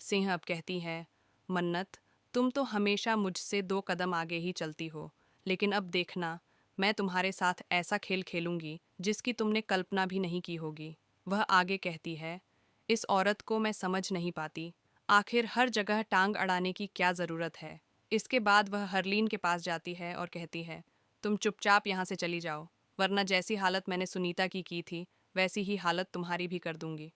सिंह अब कहती है, मन्नत, तुम तो हमेशा मुझसे 2 कदम आगे ही चलती हो, लेकिन अब देखना, मैं तुम्हारे साथ ऐसा खेल खेलूंगी जिसकी तुमने कल्पना भी नहीं की होगी। वह आगे कहती है, इस औरत को मैं समझ नहीं पाती, आखिर हर जगह टांग अड़ाने की क्या ज़रूरत है। इसके बाद वह हरलीन के पास जाती है और कहती है, तुम चुपचाप यहाँ से चली जाओ, वरना जैसी हालत मैंने सुनीता की थी वैसी ही हालत तुम्हारी भी कर दूंगी।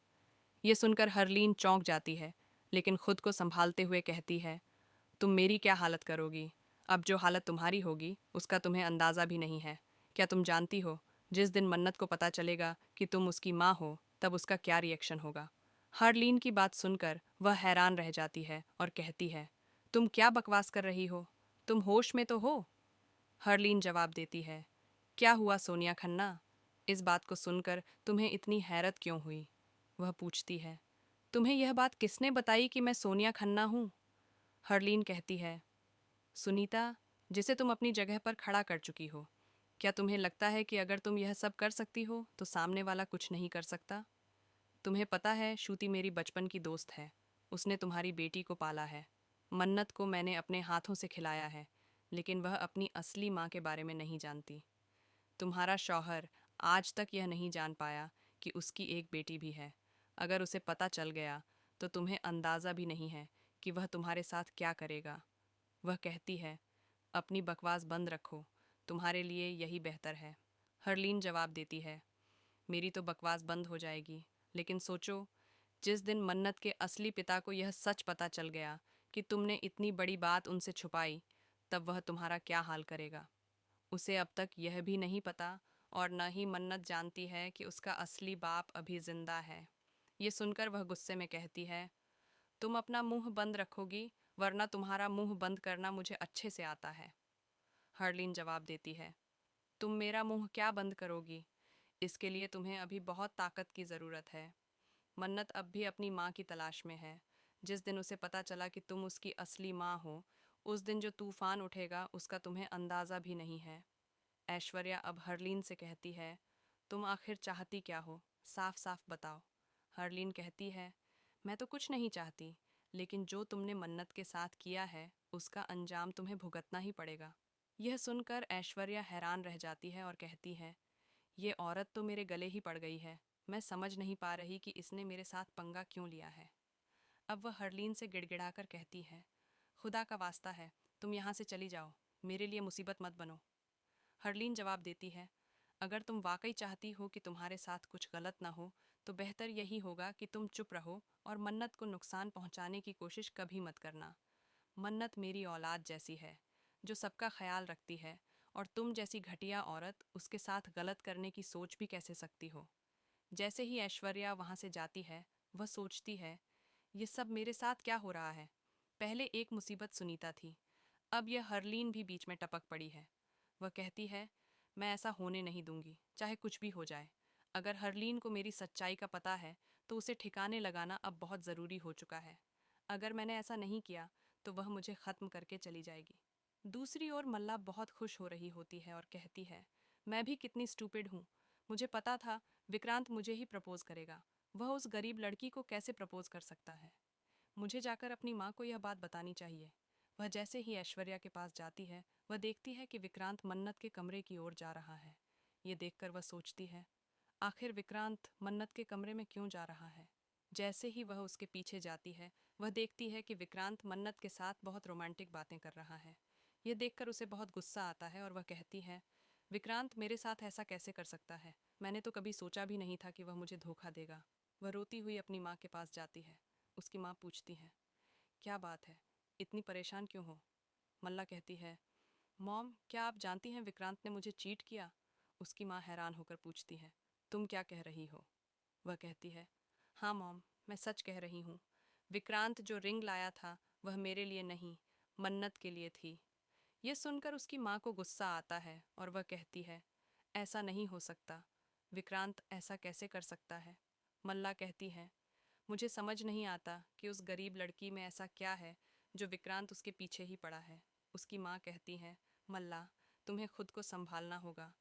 ये सुनकर हरलीन चौंक जाती है, लेकिन खुद को संभालते हुए कहती है, तुम मेरी क्या हालत करोगी? अब जो हालत तुम्हारी होगी उसका तुम्हें अंदाज़ा भी नहीं है। क्या तुम जानती हो, जिस दिन मन्नत को पता चलेगा कि तुम उसकी माँ हो, तब उसका क्या रिएक्शन होगा? हरलीन की बात सुनकर वह हैरान रह जाती है और कहती है, तुम क्या बकवास कर रही हो? तुम होश में तो हो? हरलीन जवाब देती है, क्या हुआ सोनिया खन्ना? इस बात को सुनकर तुम्हें इतनी हैरत क्यों हुई? वह पूछती है, तुम्हें यह बात किसने बताई कि मैं सोनिया खन्ना हूँ? हरलीन कहती है, सुनीता, जिसे तुम अपनी जगह पर खड़ा कर चुकी हो। क्या तुम्हें लगता है कि अगर तुम यह सब कर सकती हो तो सामने वाला कुछ नहीं कर सकता? तुम्हें पता है, श्रुति मेरी बचपन की दोस्त है। उसने तुम्हारी बेटी को पाला है। मन्नत को मैंने अपने हाथों से खिलाया है, लेकिन वह अपनी असली माँ के बारे में नहीं जानती। तुम्हारा शौहर आज तक यह नहीं जान पाया कि उसकी एक बेटी भी है। अगर उसे पता चल गया तो तुम्हें अंदाज़ा भी नहीं है कि वह तुम्हारे साथ क्या करेगा। वह कहती है, अपनी बकवास बंद रखो, तुम्हारे लिए यही बेहतर है। हरलीन जवाब देती है, मेरी तो बकवास बंद हो जाएगी, लेकिन सोचो, जिस दिन मन्नत के असली पिता को यह सच पता चल गया कि तुमने इतनी बड़ी बात उनसे छुपाई, तब वह तुम्हारा क्या हाल करेगा। उसे अब तक यह भी नहीं पता और न ही मन्नत जानती है कि उसका असली बाप अभी जिंदा है। ये सुनकर वह गुस्से में कहती है, तुम अपना मुंह बंद रखोगी, वरना तुम्हारा मुंह बंद करना मुझे अच्छे से आता है। हरलीन जवाब देती है, तुम मेरा मुंह क्या बंद करोगी? इसके लिए तुम्हें अभी बहुत ताकत की ज़रूरत है। मन्नत अब भी अपनी माँ की तलाश में है। जिस दिन उसे पता चला कि तुम उसकी असली माँ हो, उस दिन जो तूफान उठेगा उसका तुम्हें अंदाज़ा भी नहीं है। ऐश्वर्या अब हरलीन से कहती है, तुम आखिर चाहती क्या हो? साफ साफ बताओ। हरलीन कहती है, मैं तो कुछ नहीं चाहती, लेकिन जो तुमने मन्नत के साथ किया है उसका अंजाम तुम्हें भुगतना ही पड़ेगा। यह सुनकर ऐश्वर्या हैरान रह जाती है और कहती है, ये औरत तो मेरे गले ही पड़ गई है। मैं समझ नहीं पा रही कि इसने मेरे साथ पंगा क्यों लिया है। अब वह हरलीन से गिड़गिड़ाकर कहती है, खुदा का वास्ता है, तुम यहाँ से चली जाओ, मेरे लिए मुसीबत मत बनो। हरलीन जवाब देती है, अगर तुम वाकई चाहती हो कि तुम्हारे साथ कुछ गलत ना हो, तो बेहतर यही होगा कि तुम चुप रहो और मन्नत को नुकसान पहुंचाने की कोशिश कभी मत करना। मन्नत मेरी औलाद जैसी है, जो सबका ख्याल रखती है, और तुम जैसी घटिया औरत उसके साथ गलत करने की सोच भी कैसे सकती हो। जैसे ही ऐश्वर्या वहाँ से जाती है, वह सोचती है, ये सब मेरे साथ क्या हो रहा है। पहले एक मुसीबत सुनीता थी, अब यह हरलीन भी बीच में टपक पड़ी है। वह कहती है, मैं ऐसा होने नहीं दूंगी, चाहे कुछ भी हो जाए। अगर हरलीन को मेरी सच्चाई का पता है तो उसे ठिकाने लगाना अब बहुत ज़रूरी हो चुका है। अगर मैंने ऐसा नहीं किया तो वह मुझे ख़त्म करके चली जाएगी। दूसरी ओर मल्ला बहुत खुश हो रही होती है और कहती है, मैं भी कितनी स्टूपिड हूँ। मुझे पता था विक्रांत मुझे ही प्रपोज करेगा। वह उस गरीब लड़की को कैसे प्रपोज कर सकता है? मुझे जाकर अपनी माँ को यह बात बतानी चाहिए। वह जैसे ही ऐश्वर्या के पास जाती है, वह देखती है कि विक्रांत मन्नत के कमरे की ओर जा रहा है। ये देखकर वह सोचती है, आखिर विक्रांत मन्नत के कमरे में क्यों जा रहा है? जैसे ही वह उसके पीछे जाती है, वह देखती है कि विक्रांत मन्नत के साथ बहुत रोमांटिक बातें कर रहा है। यह देखकर उसे बहुत गुस्सा आता है और वह कहती है, विक्रांत मेरे साथ ऐसा कैसे कर सकता है? मैंने तो कभी सोचा भी नहीं था कि वह मुझे धोखा देगा। वह रोती हुई अपनी माँ के पास जाती है। उसकी माँ पूछती है, क्या बात है, इतनी परेशान क्यों हो? मल्ला कहती है, मॉम, क्या आप जानती हैं विक्रांत ने मुझे चीट किया? उसकी माँ हैरान होकर पूछती है, तुम क्या कह रही हो? वह कहती है, हाँ मॉम, मैं सच कह रही हूँ। विक्रांत जो रिंग लाया था वह मेरे लिए नहीं, मन्नत के लिए थी। यह सुनकर उसकी माँ को गुस्सा आता है और वह कहती है, ऐसा नहीं हो सकता। विक्रांत ऐसा कैसे कर सकता है? मल्ला कहती है, मुझे समझ नहीं आता कि उस गरीब लड़की में ऐसा क्या है जो विक्रांत उसके पीछे ही पड़ा है। उसकी माँ कहती है, मल्ला, तुम्हें खुद को संभालना होगा।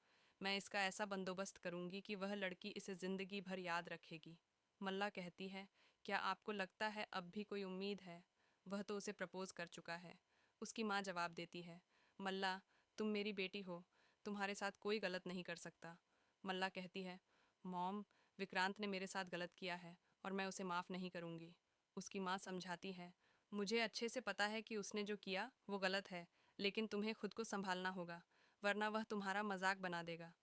मैं इसका ऐसा बंदोबस्त करूंगी कि वह लड़की इसे ज़िंदगी भर याद रखेगी। मल्ला कहती है, क्या आपको लगता है अब भी कोई उम्मीद है? वह तो उसे प्रपोज कर चुका है। उसकी माँ जवाब देती है, मल्ला, तुम मेरी बेटी हो, तुम्हारे साथ कोई गलत नहीं कर सकता। मल्ला कहती है, मॉम, विक्रांत ने मेरे साथ गलत किया है और मैं उसे माफ़ नहीं करूँगी। उसकी माँ समझाती है, मुझे अच्छे से पता है कि उसने जो किया वो गलत है, लेकिन तुम्हें खुद को संभालना होगा, वरना वह तुम्हारा मजाक बना देगा।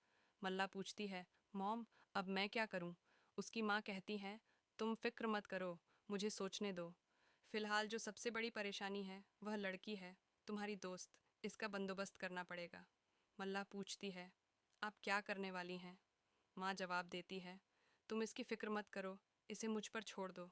मल्ला पूछती है, मॉम, अब मैं क्या करूं? उसकी माँ कहती है, तुम फिक्र मत करो, मुझे सोचने दो। फिलहाल जो सबसे बड़ी परेशानी है वह लड़की है, तुम्हारी दोस्त, इसका बंदोबस्त करना पड़ेगा। मल्ला पूछती है, आप क्या करने वाली हैं? माँ जवाब देती है, तुम इसकी फिक्र मत करो, इसे मुझ पर छोड़ दो।